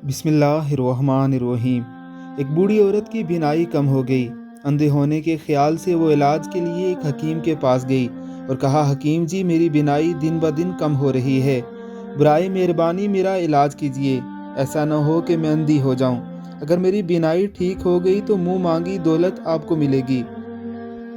बिस्मिल्लाहिर्रहमानिर्रहीम। एक बूढ़ी औरत की बीनाई कम हो गई। अंधे होने के ख्याल से वो इलाज के लिए एक हकीम के पास गई और कहा, हकीम जी, मेरी बीनाई दिन ब दिन कम हो रही है, बराए मेहरबानी मेरा इलाज कीजिए। ऐसा न हो कि मैं अंधी हो जाऊं। अगर मेरी बीनाई ठीक हो गई तो मुंह मांगी दौलत आपको मिलेगी।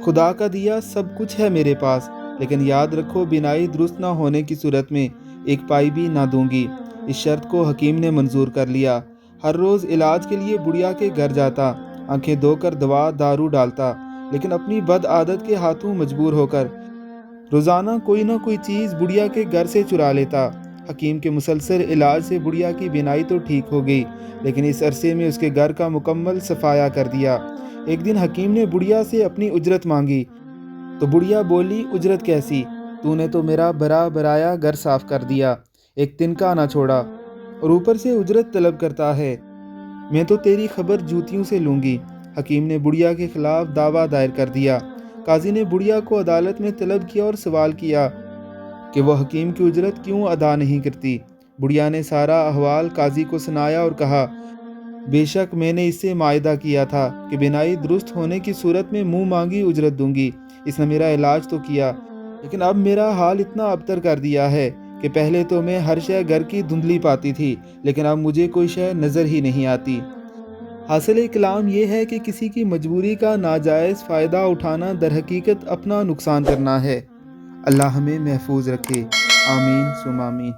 खुदा का दिया सब कुछ है मेरे पास, लेकिन याद रखो, बीनाई दुरुस्त ना होने की सूरत में एक पाई भी ना दूंगी। इस शर्त को हकीम ने मंजूर कर लिया। हर रोज़ इलाज के लिए बुढ़िया के घर जाता, आंखें धोकर दवा दारू डालता, लेकिन अपनी बद आदत के हाथों मजबूर होकर रोज़ाना कोई ना कोई चीज़ बुढ़िया के घर से चुरा लेता। हकीम के मुसलसल इलाज से बुढ़िया की बीनाई तो ठीक हो गई, लेकिन इस अरसे में उसके घर का मुकम्मल सफाया कर दिया। एक दिन हकीम ने बुढ़िया से अपनी उजरत मांगी तो बुढ़िया बोली, उजरत कैसी? तूने तो मेरा बरा बराया घर साफ कर दिया, एक तिनका ना छोड़ा, और ऊपर से उजरत तलब करता है। मैं तो तेरी खबर जूतियों से लूंगी। हकीम ने बुढ़िया के खिलाफ दावा दायर कर दिया। काजी ने बुढ़िया को अदालत में तलब किया और सवाल किया कि वह हकीम की उजरत क्यों अदा नहीं करती। बुढ़िया ने सारा अहवाल काजी को सुनाया और कहा, बेशक मैंने इससे मायदा किया था कि बीनाई दुरुस्त होने की सूरत में मुंह मांगी उजरत दूंगी। इसने मेरा इलाज तो किया, लेकिन अब मेरा हाल इतना अबतर कर दिया है कि पहले तो मैं हर शय घर की धुंधली पाती थी, लेकिन अब मुझे कोई शय नज़र ही नहीं आती। हासिल कलाम ये है कि किसी की मजबूरी का नाजायज़ फ़ायदा उठाना दर हकीकत अपना नुकसान करना है। अल्लाह हमें महफूज रखे। आमीन सुम आमीन।